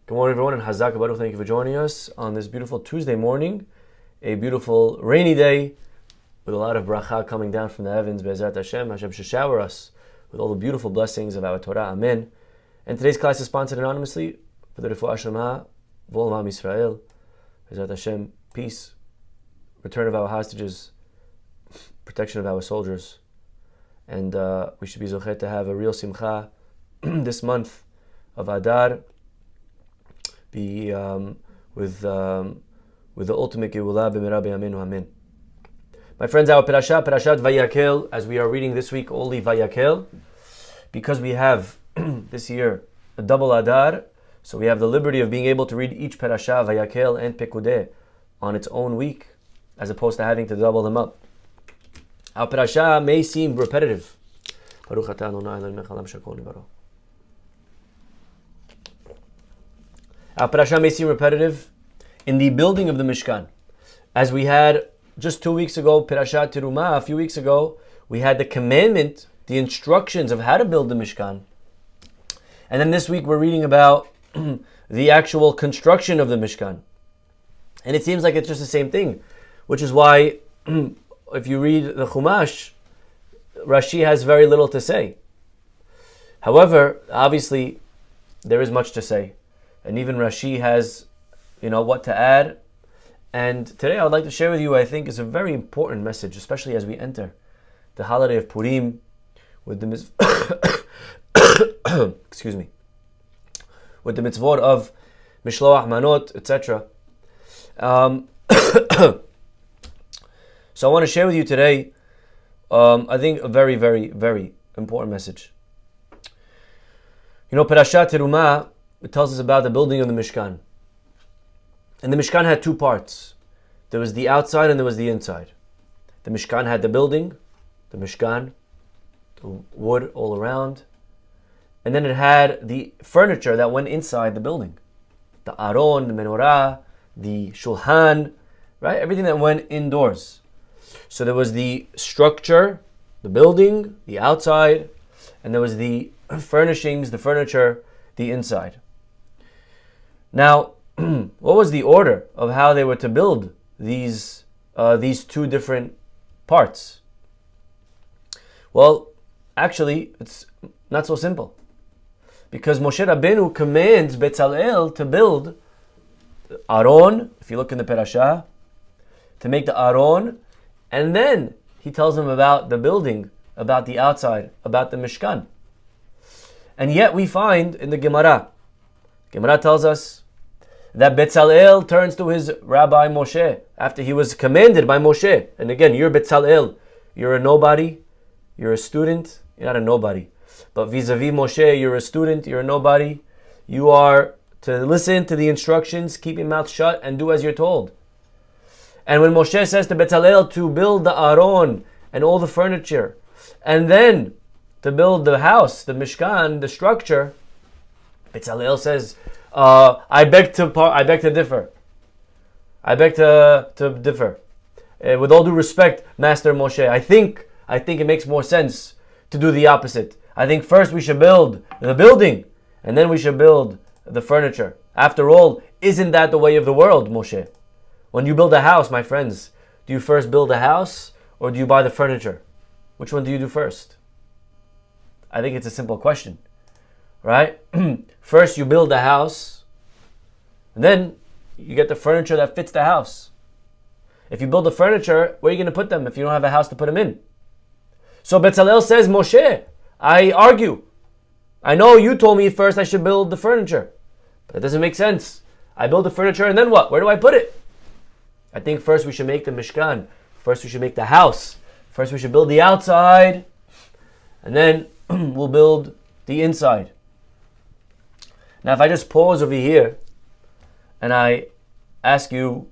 Good morning, everyone, and Chazak. Thank you for joining us on this beautiful Tuesday morning, a beautiful rainy day with a lot of bracha coming down from the heavens. Be'ezrat Hashem, Hashem should shower us with all the beautiful blessings of our Torah. Amen. And today's class is sponsored anonymously for the Refuah Shlema of all of Am Yisrael. Be'ezrat Hashem, peace, return of our hostages, protection of our soldiers, and we should be zochet to have a real simcha this month of Adar. Be with the ultimate Geulah b'mera b'yameinu, amen. My friends, our Parashat Vayakhel, as we are reading this week only Vayakhel, because we have this year a double Adar, so we have the liberty of being able to read each Parashat Vayakhel and Pekudeh on its own week, as opposed to having to double them up. Our Parashat may seem repetitive. Baruch atah Adonai Eloheinu melech haolam shakol nivaro. Our parasha may seem repetitive in the building of the Mishkan. As we had just 2 weeks ago, Parashat Terumah, a few weeks ago, we had the commandment, the instructions of how to build the Mishkan. And then this week we're reading about the actual construction of the Mishkan. And it seems like it's just the same thing, which is why if you read the Chumash, Rashi has very little to say. However, obviously, there is much to say. And even Rashi has, what to add. And today I would like to share with you, I think, is a very important message, especially as we enter the holiday of Purim with the excuse me, with the mitzvot of Mishloach, Manot, etc. So I want to share with you today, I think, a very, very, very important message. Parashat Terumah, it tells us about the building of the Mishkan. And the Mishkan had two parts. There was the outside and there was the inside. The Mishkan had the building, the Mishkan, the wood all around. And then it had the furniture that went inside the building. The aron, the menorah, the shulchan, right? Everything that went indoors. So there was the structure, the building, the outside, and there was the furnishings, the furniture, the inside. Now, what was the order of how they were to build these two different parts? Well, actually, it's not so simple. Because Moshe Rabbeinu commands Bezalel to build the Aron, if you look in the Parashah, to make the Aron, and then he tells them about the building, about the outside, about the Mishkan. And yet we find in the Gemara tells us that Bezalel turns to his Rabbi Moshe after he was commanded by Moshe. And again, you're Bezalel. You're a nobody. You're a student. You're not a nobody. But vis-a-vis Moshe, you're a student. You're a nobody. You are to listen to the instructions, keep your mouth shut, and do as you're told. And when Moshe says to Bezalel to build the Aron and all the furniture, and then to build the house, the Mishkan, the structure, Bezalel says, I beg to differ. I beg to differ. With all due respect, Master Moshe, I think it makes more sense to do the opposite. I think first we should build the building, and then we should build the furniture. After all, isn't that the way of the world, Moshe? When you build a house, my friends, do you first build a house, or do you buy the furniture? Which one do you do first? I think it's a simple question. Right? First you build the house, and then you get the furniture that fits the house. If you build the furniture, where are you going to put them if you don't have a house to put them in? So Bezalel says, Moshe, I argue. I know you told me first I should build the furniture, but that doesn't make sense. I build the furniture and then what? Where do I put it? I think first we should make the Mishkan. First we should make the house. First we should build the outside, and then we'll build the inside. Now, if I just pause over here and I ask you,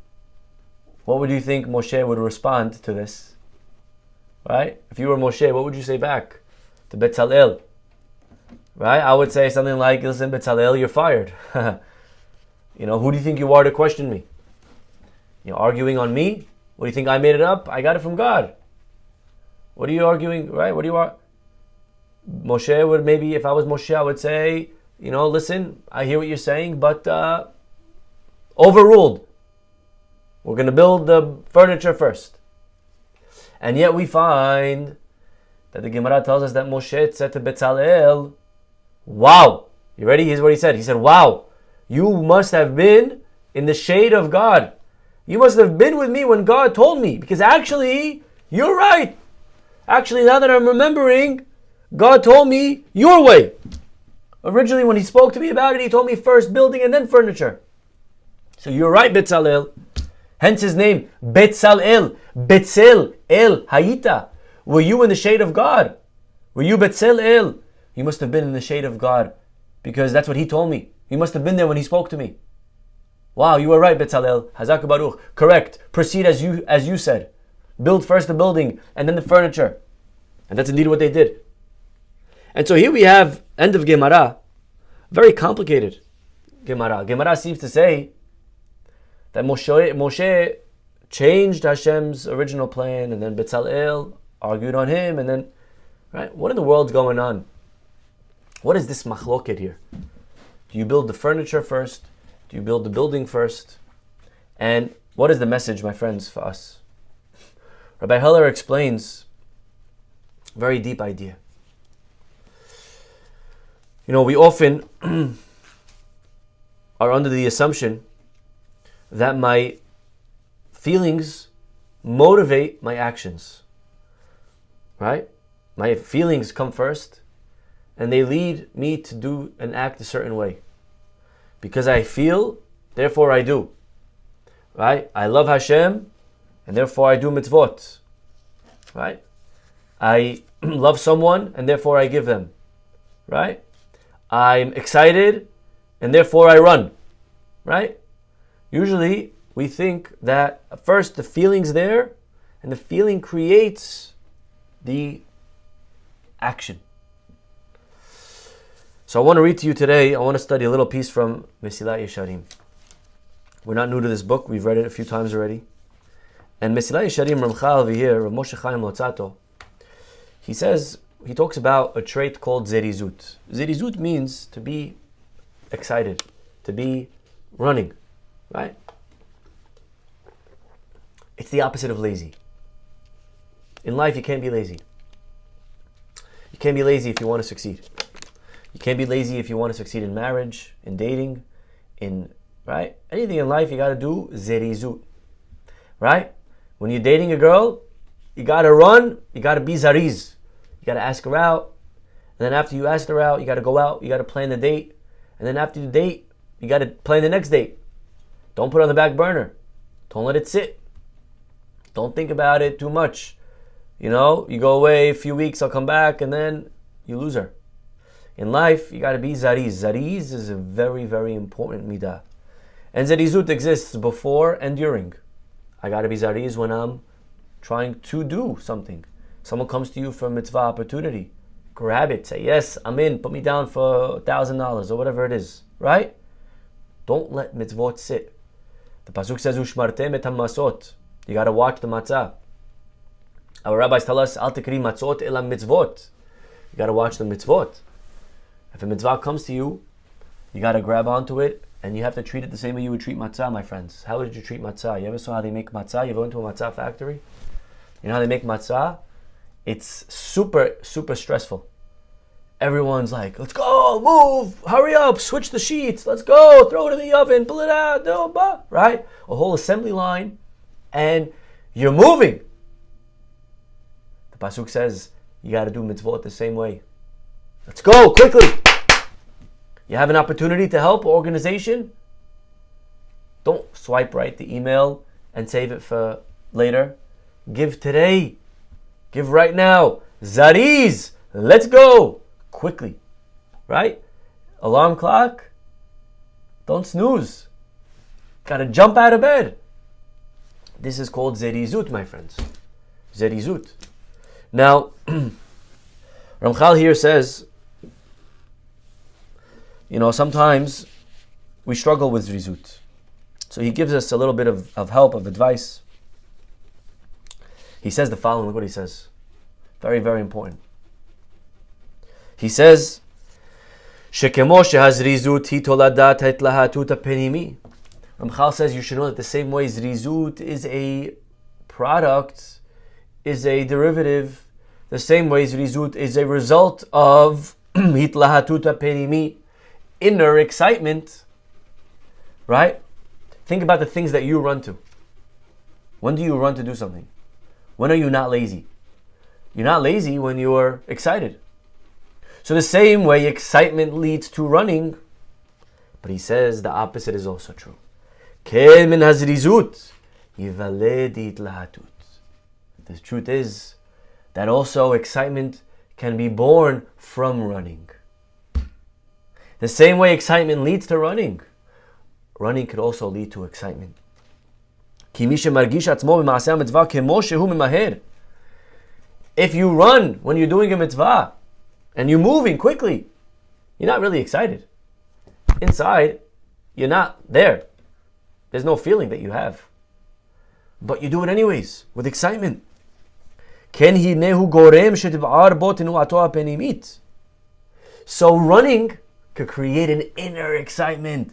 what would you think Moshe would respond to this? Right? If you were Moshe, what would you say back to Bezalel? Right? I would say something like, listen, Bezalel, you're fired. Who do you think you are to question me? You're arguing on me? What do you think I made it up? I got it from God. What are you arguing, right? What do you are? Moshe would maybe, if I was Moshe, I would say, listen, I hear what you're saying, but overruled. We're going to build the furniture first. And yet we find that the Gemara tells us that Moshe said to Bezalel, wow, you ready? Here's what he said. He said, wow, you must have been in the shade of God. You must have been with me when God told me, because actually, you're right. Actually, now that I'm remembering, God told me your way. Originally, when he spoke to me about it, he told me first building and then furniture. So you're right, Bezalel. Hence his name, Bezalel. Betzel El Hayita. Were you in the shade of God? Were you Betzel El? You must have been in the shade of God, because that's what he told me. You must have been there when he spoke to me. Wow, you were right, Bezalel. Chazak Baruch. Correct. Proceed as you said. Build first the building and then the furniture. And that's indeed what they did. And so here we have end of Gemara. Very complicated Gemara. Gemara seems to say that Moshe changed Hashem's original plan, and then Bezalel argued on him, and then, right? What in the world's going on? What is this machloket here? Do you build the furniture first? Do you build the building first? And what is the message, my friends, for us? Rabbi Heller explains a very deep idea. We often are under the assumption that my feelings motivate my actions. Right? My feelings come first, and they lead me to do and act a certain way. Because I feel, therefore I do. Right? I love Hashem, and therefore I do mitzvot. Right? I love someone, and therefore I give them. Right? I'm excited, and therefore I run. Right? Usually, we think that first the feeling's there, and the feeling creates the action. So I want to read to you today, I want to study a little piece from Mesilat Yesharim. We're not new to this book, we've read it a few times already. And Mesilat Yesharim Ramchal over here, Rav Moshe Chaim Lotzato, he talks about a trait called zerizut. Zerizut means to be excited, to be running, right? It's the opposite of lazy. In life, you can't be lazy. You can't be lazy if you want to succeed. You can't be lazy if you want to succeed in marriage, in dating, right? Anything in life, you got to do zerizut, right? When you're dating a girl, you got to run, you got to be zariz. You got to ask her out, and then after you ask her out, you got to go out, you got to plan the date, and then after the date, you got to plan the next date. Don't put it on the back burner. Don't let it sit. Don't think about it too much. You go away a few weeks, I'll come back, and then you lose her. In life, you got to be zariz. Zariz is a very, very important midah. And zarizut exists before and during. I got to be zariz when I'm trying to do something. Someone comes to you for a mitzvah opportunity. Grab it. Say, yes, I'm in. Put me down for $1,000 or whatever it is. Right? Don't let mitzvot sit. The pasuk says, Ushmartem et hamasot. You got to watch the matzah. Our rabbis tell us, Al tikri matzot ela mitzvot. You got to watch the mitzvot. If a mitzvah comes to you, you got to grab onto it, and you have to treat it the same way you would treat matzah, my friends. How would you treat matzah? You ever saw how they make matzah? You ever went to a matzah factory? You know how they make matzah? It's super, super stressful. Everyone's like, let's go, move, hurry up, switch the sheets, let's go, throw it in the oven, pull it out, right? A whole assembly line, and you're moving. The pasuk says, you got to do mitzvot the same way. Let's go, quickly. You have an opportunity to help an organization? Don't swipe right the email and save it for later. Give today. Give right now. Zariz. Let's go. Quickly. Right? Alarm clock. Don't snooze. Gotta jump out of bed. This is called zerizut, my friends. Zerizut. Now, Ramchal here says, sometimes we struggle with zerizut. So he gives us a little bit of help, of advice. He says the following, look what he says. Very, very important. He says, Shekemo shehazrizut hi toladat hatlahatut penimi. Ramchal says you should know that the same way zrizut is a product, is a derivative, the same way zrizut is a result of hitlahatut penimi, inner excitement, right? Think about the things that you run to. When do you run to do something? When are you not lazy? You're not lazy when you're excited. So the same way excitement leads to running, but he says the opposite is also true. The truth is that also excitement can be born from running. The same way excitement leads to running, running could also lead to excitement. If you run when you're doing a mitzvah and you're moving quickly, you're not really excited. Inside, you're not there. There's no feeling that you have. But you do it anyways, with excitement. So running could create an inner excitement,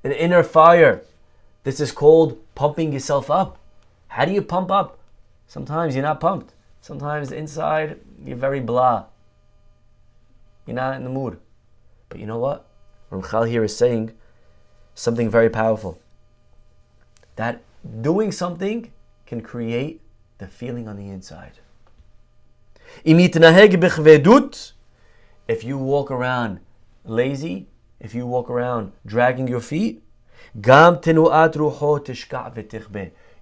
an inner fire. This is called pumping yourself up. How do you pump up? Sometimes you're not pumped. Sometimes inside, you're very blah. You're not in the mood. But you know what? Ramchal here is saying something very powerful. That doing something can create the feeling on the inside. If you walk around lazy, if you walk around dragging your feet, you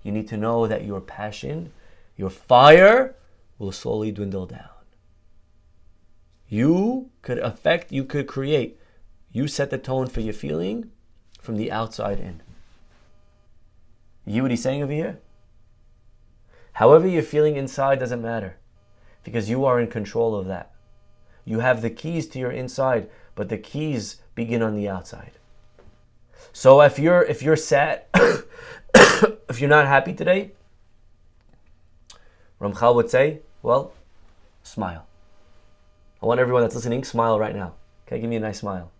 need to know that your passion, your fire will slowly dwindle down. You could create, you set the tone for your feeling from the outside in. You hear what he's saying over here? However you're feeling inside doesn't matter, because you are in control of that. You have the keys to your inside, but the keys begin on the outside. So if you're sad, if you're not happy today, Ramchal would say, well, smile. I want everyone that's listening, smile right now. Okay, give me a nice smile.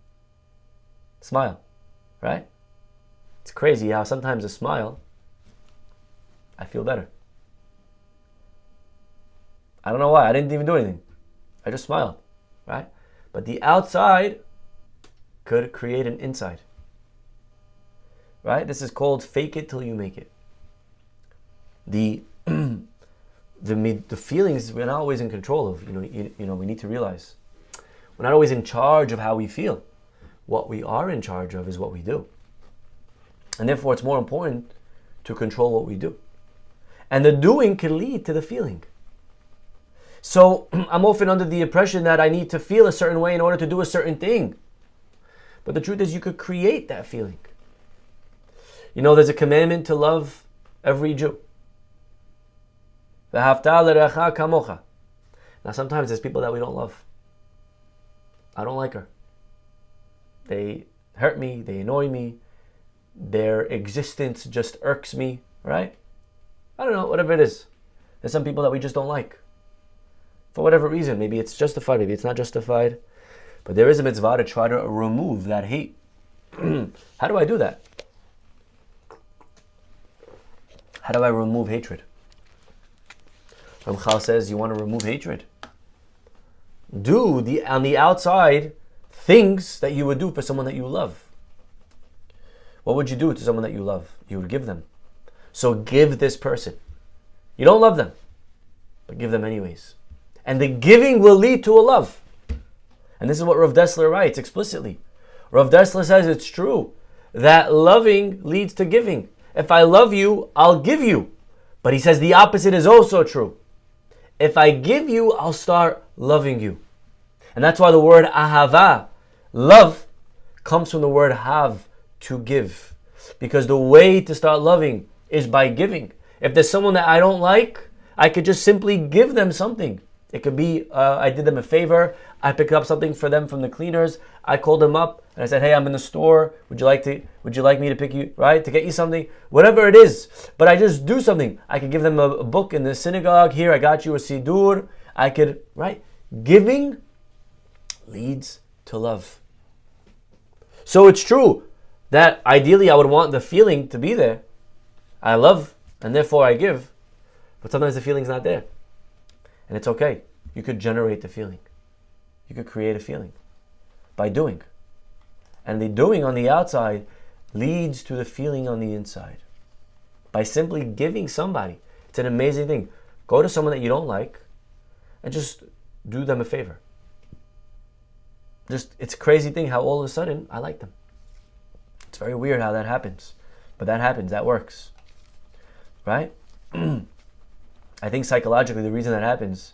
Smile, right? It's crazy how sometimes a smile, I feel better. I don't know why, I didn't even do anything. I just smiled, right? But the outside could create an inside. Right? This is called fake it till you make it. The feelings we're not always in control of. You know, we need to realize we're not always in charge of how we feel. What we are in charge of is what we do, and therefore it's more important to control what we do. And the doing can lead to the feeling. So I'm often under the impression that I need to feel a certain way in order to do a certain thing, but the truth is you could create that feeling. You know, there's a commandment to love every Jew. Now, sometimes there's people that we don't love. I don't like her. They hurt me, they annoy me, their existence just irks me, right? I don't know, whatever it is. There's some people that we just don't like. For whatever reason, maybe it's justified, maybe it's not justified. But there is a mitzvah to try to remove that hate. How do I do that? How do I remove hatred? Ramchal says you want to remove hatred. Do on the outside things that you would do for someone that you love. What would you do to someone that you love? You would give them. So give this person. You don't love them, but give them anyways. And the giving will lead to a love. And this is what Rav Dessler writes explicitly. Rav Dessler says it's true that loving leads to giving. If I love you, I'll give you. But he says the opposite is also true. If I give you, I'll start loving you. And that's why the word ahava, love, comes from the word have, to give. Because the way to start loving is by giving. If there's someone that I don't like, I could just simply give them something. It could be, I did them a favor, I picked up something for them from the cleaners, I called them up, and I said, hey, I'm in the store, would you like me to pick you, right, to get you something? Whatever it is, but I just do something. I could give them a book in the synagogue, here, I got you a sidur, I could, right? Giving leads to love. So it's true that ideally I would want the feeling to be there. I love and therefore I give, but sometimes the feeling's not there. And it's okay. You could generate the feeling. You could create a feeling by doing. And the doing on the outside leads to the feeling on the inside. By simply giving somebody. It's an amazing thing. Go to someone that you don't like and just do them a favor. It's a crazy thing how all of a sudden I like them. It's very weird how that happens. But that happens, that works. Right? I think psychologically the reason that happens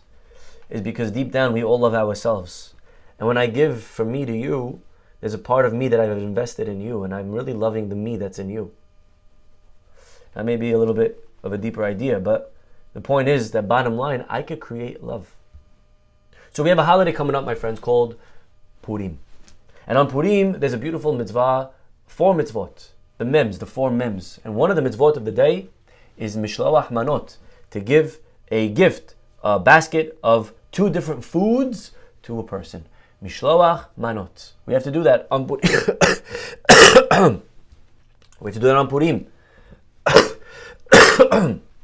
is because deep down we all love ourselves. And when I give from me to you, there's a part of me that I've invested in you, and I'm really loving the me that's in you. That may be a little bit of a deeper idea, but the point is that bottom line, I could create love. So we have a holiday coming up, my friends, called Purim. And on Purim, there's a beautiful mitzvah, 4 mitzvot, the mems, the 4 mems. And one of the mitzvot of the day is Mishloach Manot, to give a gift, a basket of 2 different foods to a person. Mishloach Manot. We have to do that on Purim. We have to do that on Purim.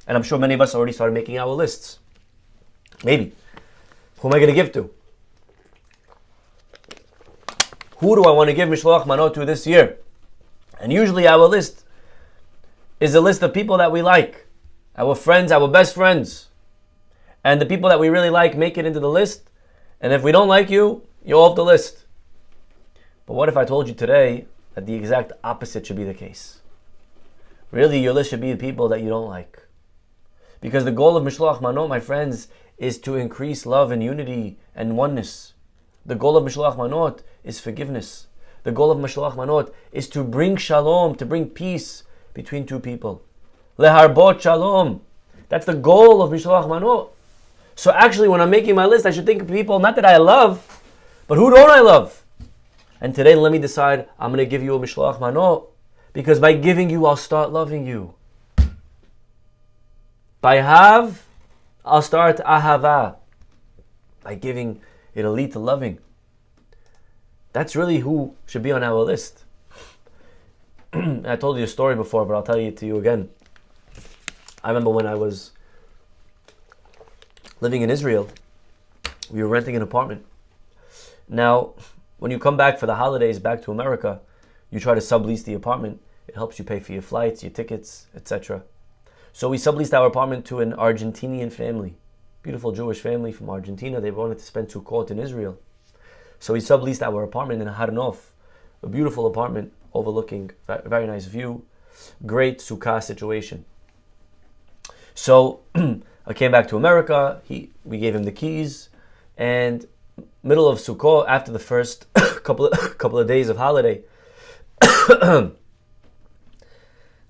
And I'm sure many of us already started making our lists. Maybe. Who am I going to give to? Who do I want to give Mishloach Manot to this year? And usually our list is a list of people that we like. Our friends, our best friends. And the people that we really like make it into the list. And if we don't like you, you're off the list. But what if I told you today that the exact opposite should be the case? Really, your list should be the people that you don't like. Because the goal of Mishloach Manot, my friends, is to increase love and unity and oneness. The goal of Mishloach Manot is forgiveness. The goal of Mishloach Manot is to bring shalom, to bring peace between 2 people. Leharbot shalom. That's the goal of Mishloach Manot. So actually, when I'm making my list, I should think of people, not that I love, but who don't I love? And today, let me decide, I'm going to give you a Mishloach Manot, because by giving you, I'll start loving you. By have, I'll start ahava. By giving, it'll lead to loving. That's really who should be on our list. I told you a story before, but I'll tell it to you again. I remember when I was living in Israel, we were renting an apartment. Now, when you come back for the holidays back to America, you try to sublease the apartment. It helps you pay for your flights, your tickets, etc. So we subleased our apartment to an Argentinian family. Beautiful Jewish family from Argentina. They wanted to spend Sukkot in Israel. So we subleased our apartment in Harnof, a beautiful apartment overlooking a very nice view. Great Sukkah situation. So I came back to America. We gave him the keys, and middle of Sukkot, after the first couple of days of holiday,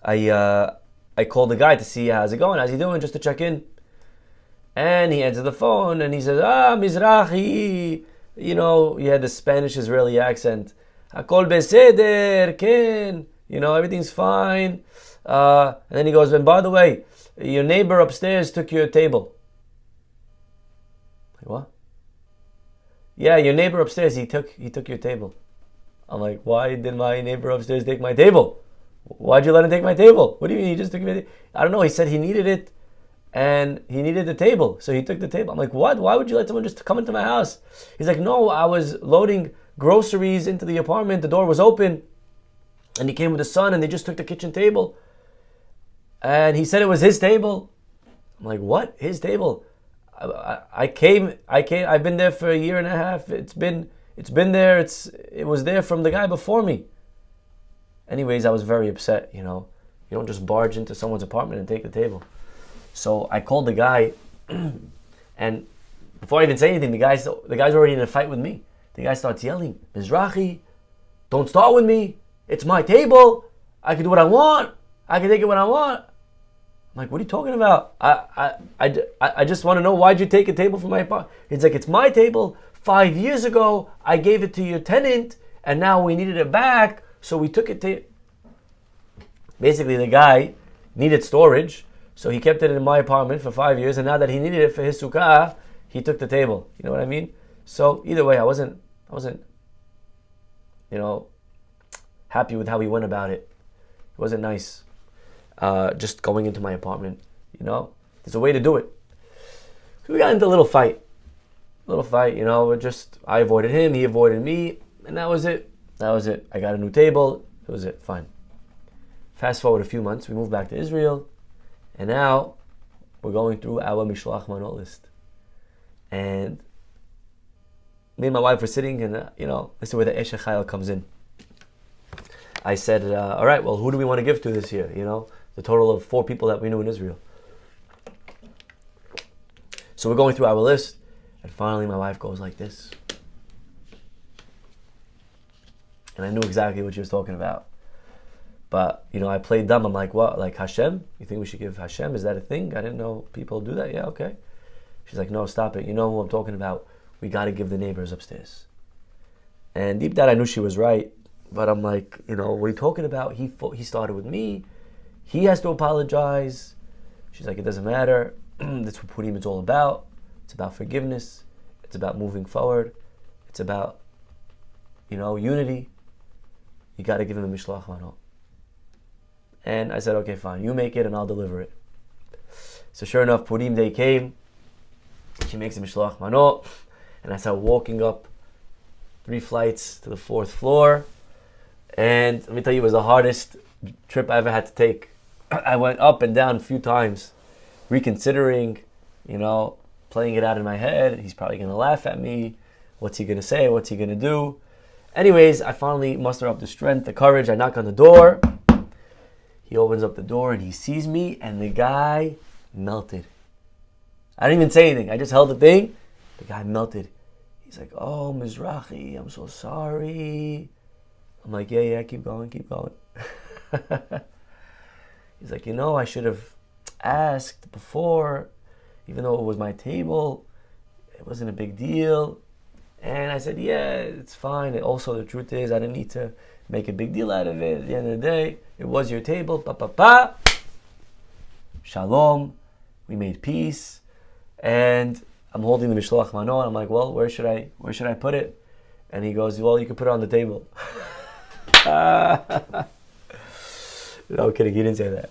I called the guy to see how's it going, how's he doing, just to check in. And he answered the phone and he says, Mizrahi, he had the Spanish-Israeli accent. Hakol beseder, ken, everything's fine. And then he goes, and by the way, your neighbor upstairs took your table. Like, what? Yeah, your neighbor upstairs, he took your table. I'm like, why did my neighbor upstairs take my table? Why'd you let him take my table? What do you mean he just took it? I don't know. He said he needed it and he needed the table. So he took the table. I'm like, what? Why would you let someone just come into my house? He's like, no, I was loading groceries into the apartment. The door was open and he came with his son and they just took the kitchen table. And he said it was his table. I'm like, what? His table? I've been there for a year and a half. It's been there. It was there from the guy before me. Anyways, I was very upset, You don't just barge into someone's apartment and take the table. So I called the guy, and before I even say anything, the guy's already in a fight with me. The guy starts yelling, Mizrahi, don't start with me. It's my table. I can do what I want. I can take it when I want. I'm like, what are you talking about? I just want to know, why'd you take a table from my apartment? He's like, it's my table. 5 years ago, I gave it to your tenant, and now we needed it back. So we took it to... Basically, the guy needed storage, so he kept it in my apartment for 5 years, and now that he needed it for his sukkah, he took the table. You know what I mean? So either way, I wasn't happy with how he went about it. It wasn't nice. Just going into my apartment, There's a way to do it. So we got into a little fight. I avoided him, he avoided me, and that was it. I got a new table. That was it. Fine. Fast forward a few months, we moved back to Israel, and now we're going through our Mishloach Manot list. And me and my wife were sitting, and this is where the Eshe Chayil comes in. I said, all right, well, who do we want to give to this year? The total of 4 people that we knew in Israel. So we're going through our list, and finally my wife goes like this. And I knew exactly what she was talking about. But, I played dumb. I'm like, what? Like Hashem? You think we should give Hashem? Is that a thing? I didn't know people do that. Yeah, okay. She's like, no, stop it. You know who I'm talking about. We got to give the neighbors upstairs. And deep down I knew she was right. But I'm like, what are you talking about? He started with me. He has to apologize. She's like, it doesn't matter. That's what Purim is all about. It's about forgiveness. It's about moving forward. It's about, unity. You got to give him a Mishloach Manot. And I said, okay, fine. You make it and I'll deliver it. So sure enough, Purim Day came. She makes a Mishloach Manot. And I started walking up 3 flights to the 4th floor. And let me tell you, it was the hardest trip I ever had to take. I went up and down a few times, reconsidering, playing it out in my head. He's probably going to laugh at me. What's he going to say? What's he going to do? Anyways, I finally muster up the strength, the courage. I knock on the door. He opens up the door and he sees me, and the guy melted. I didn't even say anything. I just held the thing. The guy melted. He's like, oh, Mizrahi, I'm so sorry. I'm like, yeah, keep going. He's like, I should have asked before, even though it was my table. It wasn't a big deal. And I said, yeah, it's fine. Also, the truth is, I didn't need to make a big deal out of it. At the end of the day, it was your table. Shalom. We made peace. And I'm holding the Mishloach Manot. I'm like, well, where should I put it? And he goes, well, you can put it on the table. No kidding, he didn't say that.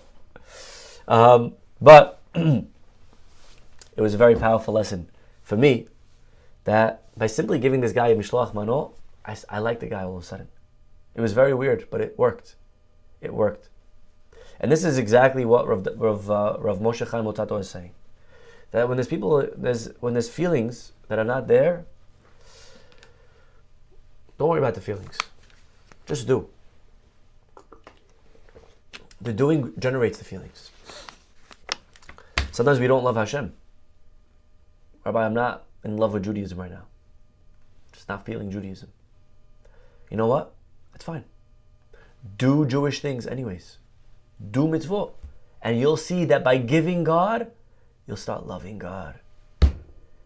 But it was a very powerful lesson for me that by simply giving this guy a Mishloach Manot, I liked the guy all of a sudden. It was very weird, but it worked. And this is exactly what Rav Moshe Chaim Otato is saying. That when there's feelings that are not there, don't worry about the feelings. Just do. The doing generates the feelings. Sometimes we don't love Hashem. Rabbi, I'm not in love with Judaism right now. Just not feeling Judaism. You know what? It's fine. Do Jewish things anyways. Do mitzvot. And you'll see that by giving God, you'll start loving God.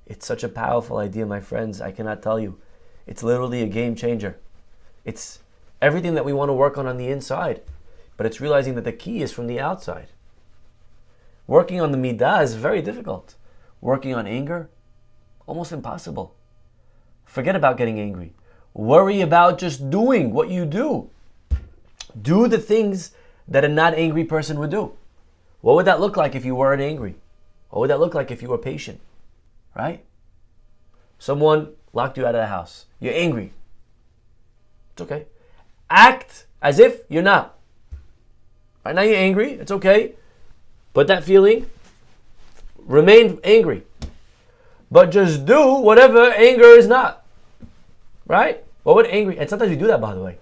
It's such a powerful idea, my friends. I cannot tell you. It's literally a game changer. It's everything that we want to work on the inside. But it's realizing that the key is from the outside. Working on the midah is very difficult. Working on anger, almost impossible. Forget about getting angry. Worry about just doing what you do. Do the things that a not angry person would do. What would that look like if you weren't angry? What would that look like if you were patient? Right? Someone locked you out of the house. You're angry. It's okay. Act as if you're not. Right now you're angry. It's okay. But that feeling, remain angry. But just do whatever anger is not. Right? What would angry? And sometimes we do that, by the way.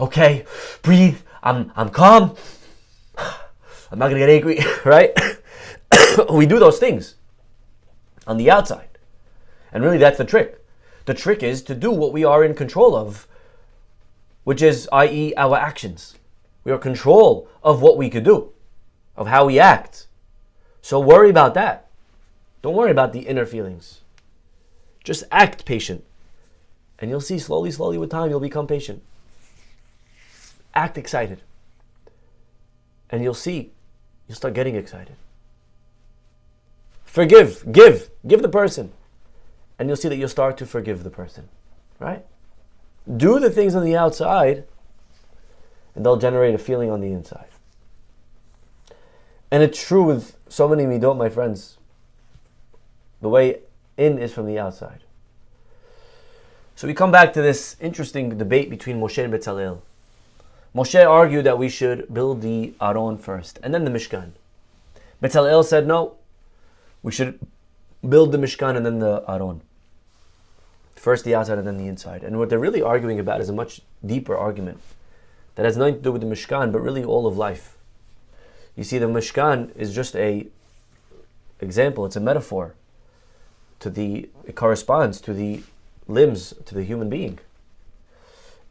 Okay, breathe. I'm calm. I'm not gonna get angry, right? We do those things on the outside. And really that's the trick. The trick is to do what we are in control of, which is, i.e., our actions. We are in control of what we could do, of how we act. So worry about that. Don't worry about the inner feelings. Just act patient. And you'll see slowly with time, you'll become patient. Act excited. And you'll see, you'll start getting excited. Forgive, give the person. And you'll see that you'll start to forgive the person. Right? do the things on the outside, and they'll generate a feeling on the inside. And it's true with so many midot, my friends. The way in is from the outside. So we come back to this interesting debate between Moshe and Betzalel. Moshe argued that we should build the Aron first, and then the Mishkan. Betzalel said, no, we should build the Mishkan and then the Aron. First the outside and then the inside. And what they're really arguing about is a much deeper argument that has nothing to do with the Mishkan, but really all of life. You see, the Mishkan is just a example, it's a metaphor. It corresponds to the limbs, to the human being.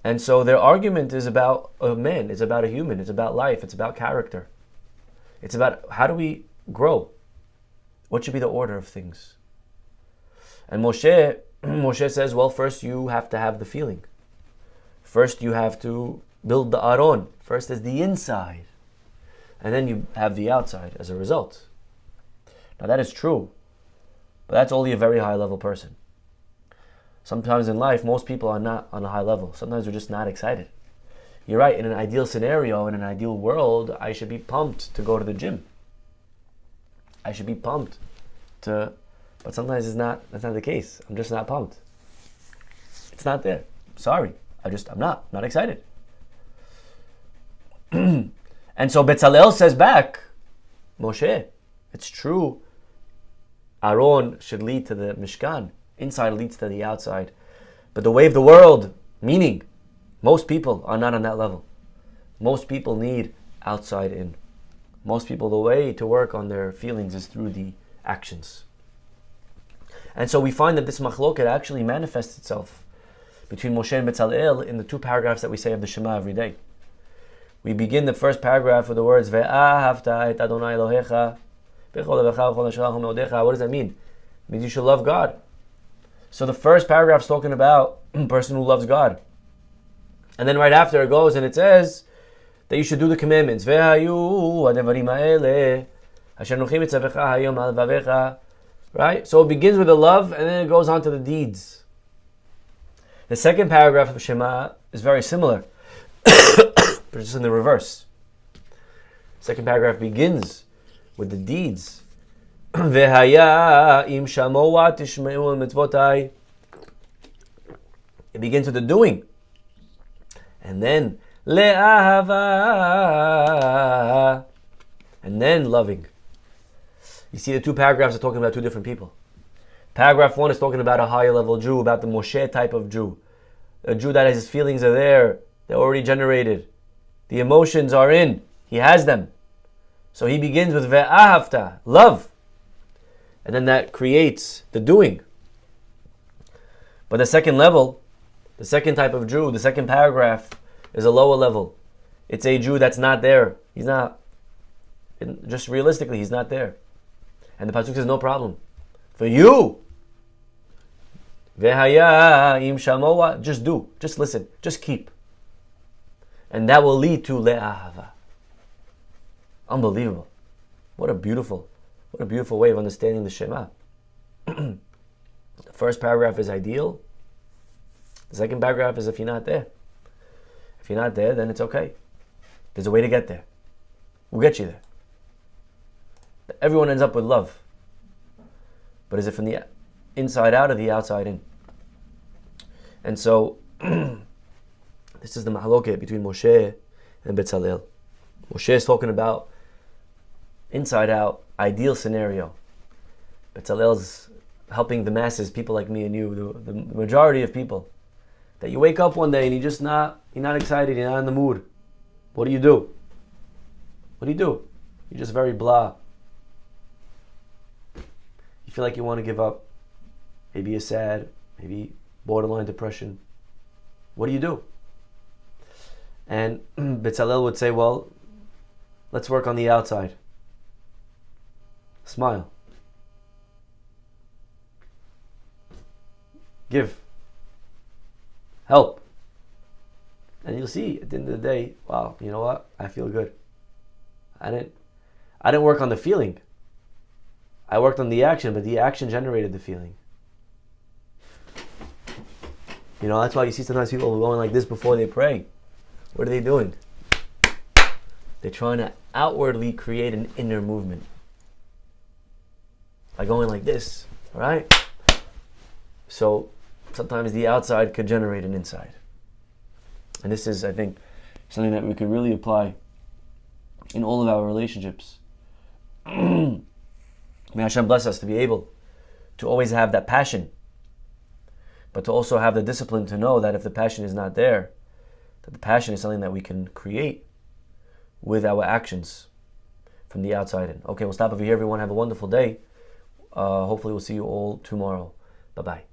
And so their argument is about a man, it's about a human, it's about life, it's about character. It's about how do we grow? What should be the order of things? And Moshe says, well, first you have to have the feeling. First you have to build the Aron. First is the inside. And then you have the outside as a result. Now that is true, but that's only a very high level person. Sometimes in life, most people are not on a high level. Sometimes we're just not excited. You're right, in an ideal scenario, in an ideal world, I should be pumped to go to the gym. I should be pumped but sometimes that's not the case. I'm just not pumped. It's not there. Sorry. I'm not excited. And so Betzalel says back, Moshe, it's true. Aron should lead to the Mishkan. Inside leads to the outside. But the way of the world, meaning most people are not on that level. Most people need outside in. Most people, the way to work on their feelings is through the actions. And so we find that this machloket actually manifests itself between Moshe and Betzalel in the 2 paragraphs that we say of the Shema every day. We begin the first paragraph with the words Ve'ahavta et Adonai Elohecha b'chol levecha v'chol nafshecha v'chol me'odecha. What does that mean? It means you should love God. So the first paragraph is talking about a person who loves God. And then right after it goes and it says that you should do the commandments. Right? So it begins with the love and then it goes on to the deeds. The second paragraph of Shema is very similar, but it's just in the reverse. Second paragraph begins with the deeds. It begins with the doing. And then le'ahava, and then loving. You see, the 2 paragraphs are talking about 2 different people. Paragraph 1 is talking about a higher level Jew, about the Moshe type of Jew. A Jew that his feelings are there, they're already generated. The emotions are in, he has them. So he begins with ve'ahavta, love. And then that creates the doing. But the second level, the second type of Jew, the second paragraph is a lower level. It's a Jew that's not there. He's not, just realistically, he's not there. And the pasuk says, no problem. For you, Vehaya im shamoa, just do, just listen, just keep. And that will lead to le'ahava. Unbelievable. What a beautiful way of understanding the Shema. The first paragraph is ideal. The second paragraph is if you're not there. If you're not there, then it's okay. There's a way to get there. We'll get you there. Everyone ends up with love. But is it from the inside out or the outside in? And so, this is the mahaloket between Moshe and Betzalel. Moshe is talking about inside out, ideal scenario. Betzalel's helping the masses, people like me and you, the majority of people. That you wake up one day and you're not excited, you're not in the mood. What do you do? What do you do? You're just very blah. You feel like you want to give up. Maybe you're sad, maybe borderline depression. What do you do? And Betzalel would say, well, let's work on the outside. Smile. Give. Help. And you'll see at the end of the day, wow, you know what? I feel good. I didn't work on the feeling. I worked on the action, but the action generated the feeling. That's why you see sometimes people going like this before they pray. What are they doing? They're trying to outwardly create an inner movement. By going like this, all right? So sometimes the outside could generate an inside. And this is, I think, something that we could really apply in all of our relationships. May Hashem bless us to be able to always have that passion, but to also have the discipline to know that if the passion is not there, that the passion is something that we can create with our actions from the outside in. Okay, we'll stop over here, everyone. Have a wonderful day. Hopefully we'll see you all tomorrow. Bye-bye.